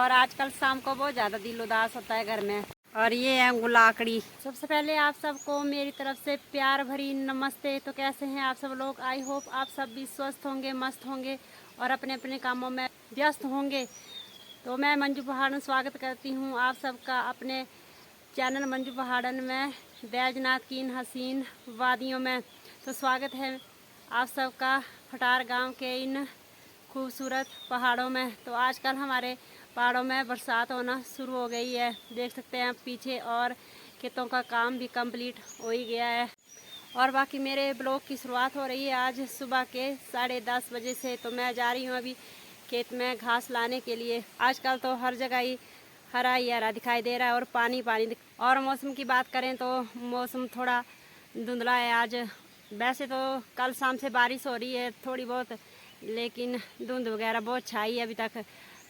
और आजकल शाम को बहुत ज़्यादा दिल उदास होता है घर में। और ये है गुलाकड़ी। सबसे पहले आप सबको मेरी तरफ से प्यार भरी नमस्ते। तो कैसे हैं आप सब लोग? आई होप आप सब भी स्वस्थ होंगे, मस्त होंगे और अपने अपने कामों में व्यस्त होंगे। तो मैं मंजू पहाड़न स्वागत करती हूँ आप सबका अपने चैनल मंजू पहाड़न में, बैजनाथ की इन हसीन वादियों में। तो स्वागत है आप सबका फटार गांव के इन खूबसूरत पहाड़ों में। तो आजकल हमारे पहाड़ों में बरसात होना शुरू हो गई है, देख सकते हैं आप पीछे, और खेतों का काम भी कंप्लीट हो ही गया है। और बाकी मेरे ब्लॉग की शुरुआत हो रही है आज सुबह के 10:30 बजे से। तो मैं जा रही हूँ अभी खेत में घास लाने के लिए। आजकल तो हर जगह ही हरा ही हरा दिखाई दे रहा है और पानी पानी। और मौसम की बात करें तो मौसम थोड़ा धुंधला है आज। वैसे तो कल शाम से बारिश हो रही है थोड़ी बहुत, लेकिन धुंध वगैरह बहुत छाई है अभी तक।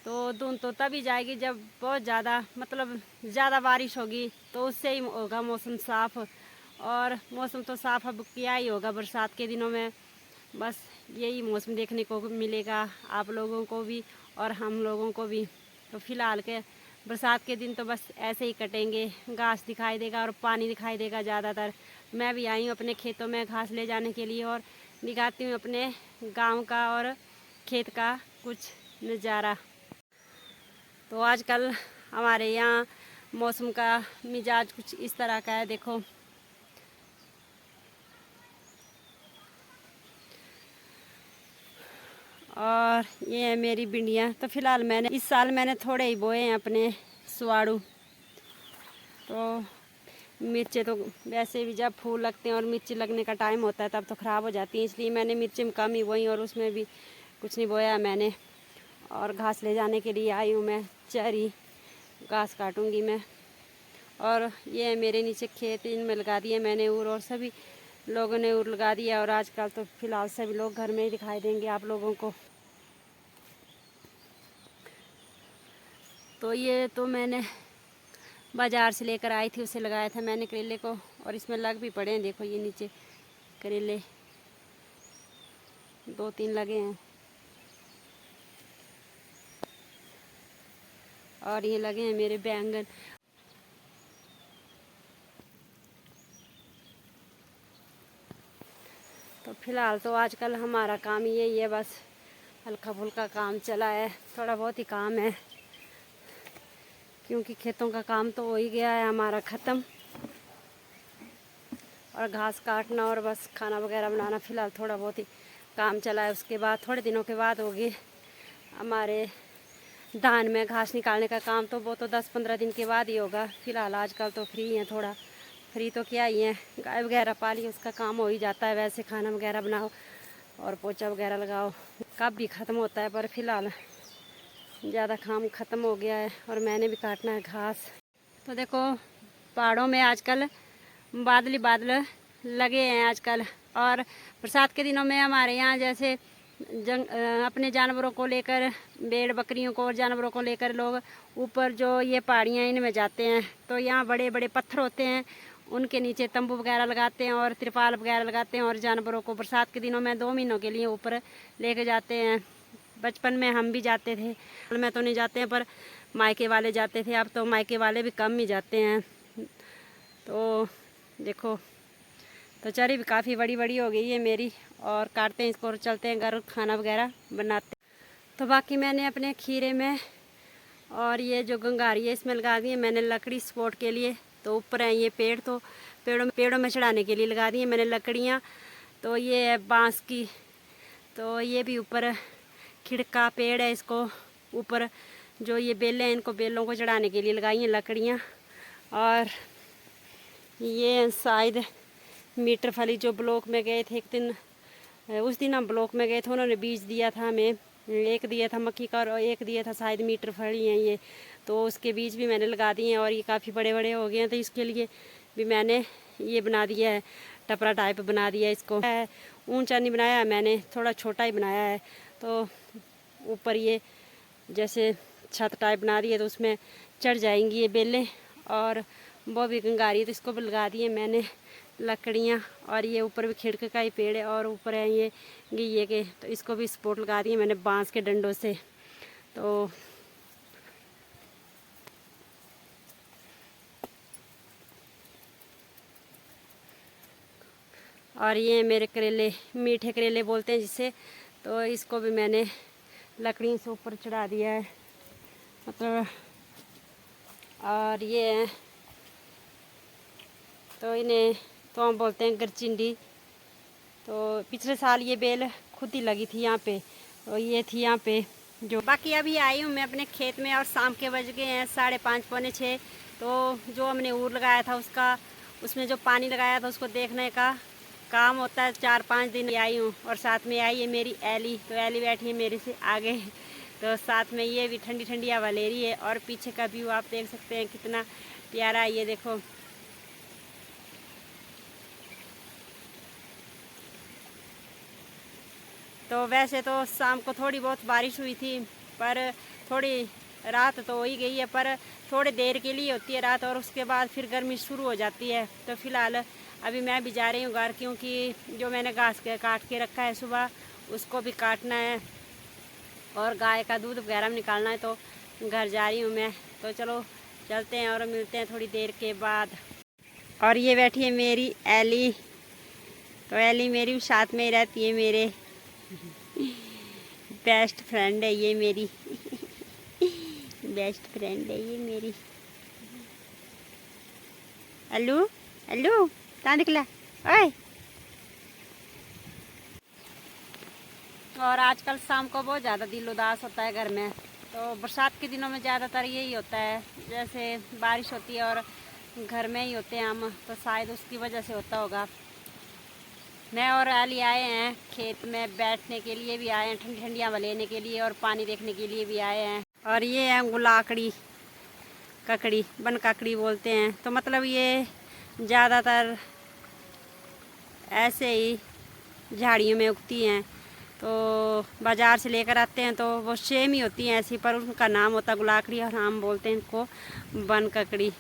तो धुंध तो तभी जाएगी जब बहुत ज़्यादा ज़्यादा बारिश होगी, तो उससे ही होगा मौसम साफ़। और मौसम तो साफ़ अब किया ही होगा बरसात के दिनों में। बस यही मौसम देखने को मिलेगा आप लोगों को भी और हम लोगों को भी। तो फिलहाल के बरसात के दिन तो बस ऐसे ही कटेंगे, घास दिखाई देगा और पानी दिखाई देगा ज़्यादातर। मैं भी आई हूँ अपने खेतों में घास ले जाने के लिए और दिखाती हूँ अपने गांव का और खेत का कुछ नज़ारा। तो आजकल हमारे यहाँ मौसम का मिजाज कुछ इस तरह का है, देखो। और ये है मेरी भिंडियाँ। तो फिलहाल मैंने इस साल थोड़े ही बोए हैं अपने सुआड़ू। तो मिर्चें तो वैसे भी जब फूल लगते हैं और मिर्ची लगने का टाइम होता है तब तो ख़राब हो जाती है, इसलिए मैंने मिर्ची में कम ही बोई और उसमें भी कुछ नहीं बोया मैंने। और घास ले जाने के लिए आई हूँ मैं, चरी घास काटूँगी मैं। और ये है मेरे नीचे खेत, इनमें लगा दिए मैंने ऊर, और सभी लोगों ने ऊर लगा दिया। और आजकल तो फिलहाल सभी लोग घर में ही दिखाई देंगे आप लोगों को। तो ये तो मैंने बाज़ार से लेकर आई थी, उसे लगाया था मैंने करेले को, और इसमें लग भी पड़े हैं। देखो ये नीचे करेले 2-3 लगे हैं, और ये लगे हैं मेरे बैंगन। तो फिलहाल तो आजकल हमारा काम यही है, बस हल्का फुल्का काम चला है, थोड़ा बहुत ही काम है, क्योंकि खेतों का काम तो हो ही गया है हमारा ख़त्म। और घास काटना और बस खाना वगैरह बनाना फिलहाल थोड़ा बहुत ही काम चला है। उसके बाद थोड़े दिनों के बाद होगी हमारे धान में घास निकालने का काम, तो वो तो 10-15 दिन के बाद ही होगा। फिलहाल आजकल तो फ्री हैं, थोड़ा फ्री तो क्या ही है, गाय वगैरह पाली उसका काम हो ही जाता है। वैसे खाना वगैरह बनाओ और पोछा वगैरह लगाओ, कब भी ख़त्म होता है, पर फिलहाल ज़्यादा काम ख़त्म हो गया है और मैंने भी काटना है घास। तो देखो पहाड़ों में आजकल बादल बादल लगे हैं आजकल। और बरसात के दिनों में हमारे यहाँ जैसे अपने जानवरों को लेकर, भेड़ बकरियों को और जानवरों को लेकर लोग ऊपर जो ये पहाड़ियाँ इनमें जाते हैं। तो यहाँ बड़े बड़े पत्थर होते हैं, उनके नीचे तंबू वगैरह लगाते हैं और तिरपाल वगैरह लगाते हैं, और जानवरों को बरसात के दिनों में 2 महीनों के लिए ऊपर लेके जाते हैं। बचपन में हम भी जाते थे, मैं तो नहीं जाते हैं, पर मायके वाले जाते थे। अब तो मायके वाले भी कम ही जाते हैं। तो देखो, तो चरी भी काफ़ी बड़ी बड़ी हो गई है मेरी, और काटते हैं इसको और चलते हैं घर, खाना वगैरह बनाते हैं। तो बाकी मैंने अपने खीरे में और ये जो गंगारी है इसमें लगा दी है मैंने लकड़ी सपोर्ट के लिए। तो ऊपर है ये पेड़, तो पेड़ों में चढ़ाने के लिए लगा दी है मैंने लकड़ियाँ। तो ये है बांस की, तो ये भी ऊपर खिड़का पेड़ है, इसको ऊपर जो ये बेलें हैं इनको बेलों को चढ़ाने के लिए लगाई हैं लकड़ियाँ। और ये शायद मीटर फली जो ब्लॉक में गए थे एक दिन, उस दिन हम ब्लॉक में गए थे, उन्होंने बीज दिया था हमें, एक दिया था मक्की का और एक दिया था शायद मीटर फली हैं ये। तो उसके बीज भी मैंने लगा दिए हैं और ये काफ़ी बड़े बड़े हो गए हैं, तो इसके लिए भी मैंने ये बना दिया है, टपरा टाइप बना दिया है इसको। ऊंचा नहीं बनाया है मैंने, थोड़ा छोटा ही बनाया है। तो ऊपर ये जैसे छत टाइप बना दी है, तो उसमें चढ़ जाएंगी ये बेलें। और वो भी गंगारी, तो इसको भी लगा दिए मैंने लकड़ियाँ। और ये ऊपर भी खिड़क का ही पेड़ है और ऊपर है ये घिये के, तो इसको भी सपोर्ट लगा दिए मैंने बांस के डंडों से। तो और ये मेरे करेले, मीठे करेले बोलते हैं जिसे, तो इसको भी मैंने लकड़ी से ऊपर चढ़ा दिया है मतलब। और ये तो इन्हें तो हम बोलते हैं गरचिंडी। तो पिछले साल ये बेल खुद ही लगी थी यहाँ पे, तो ये थी यहाँ पे जो। बाकी अभी आई हूँ मैं अपने खेत में और शाम के बज गए हैं 5:30 पौने 6। तो जो हमने ऊर लगाया था उसमें जो पानी लगाया था उसको देखने का काम होता है। 4-5 दिन आई हूँ और साथ में आई है मेरी एली। तो एली बैठी है मेरे से आगे, तो साथ में ये भी ठंडी ठंडी हवा ले रही है। और पीछे का व्यू आप देख सकते हैं कितना प्यारा है, ये देखो। तो वैसे तो शाम को थोड़ी बहुत बारिश हुई थी, पर थोड़ी रात तो हो ही गई है, पर थोड़ी देर के लिए होती है रात और उसके बाद फिर गर्मी शुरू हो जाती है। तो फिलहाल अभी मैं भी जा रही हूँ घर, क्योंकि जो मैंने घास के काट के रखा है सुबह उसको भी काटना है और गाय का दूध वगैरह निकालना है, तो घर जा रही हूँ मैं। तो चलो चलते हैं और मिलते हैं थोड़ी देर के बाद। और ये बैठी है मेरी एली। तो एली मेरी साथ में ही रहती है, मेरे बेस्ट फ्रेंड है ये मेरी बेस्ट फ्रेंड है ये मेरी। अल्लू अल्लू कहाँ निकला ओए। और आजकल शाम को बहुत ज़्यादा दिल उदास होता है घर में। तो बरसात के दिनों में ज़्यादातर यही होता है, जैसे बारिश होती है और घर में ही होते हैं हम, तो शायद उसकी वजह से होता होगा। मैं और अली आए हैं खेत में बैठने के लिए भी आए हैं, ठंडी ठंडी हवा लेने के लिए और पानी देखने के लिए भी आए हैं। और ये है गुलाकड़ी, ककड़ी, बन काकड़ी बोलते हैं। तो मतलब ये ज़्यादातर ऐसे ही झाड़ियों में उगती हैं, तो बाज़ार से लेकर आते हैं तो वो सेम ही होती हैं ऐसी, पर उनका नाम होता है गुलाकड़ी और हम बोलते हैं इनको बन ककड़ी।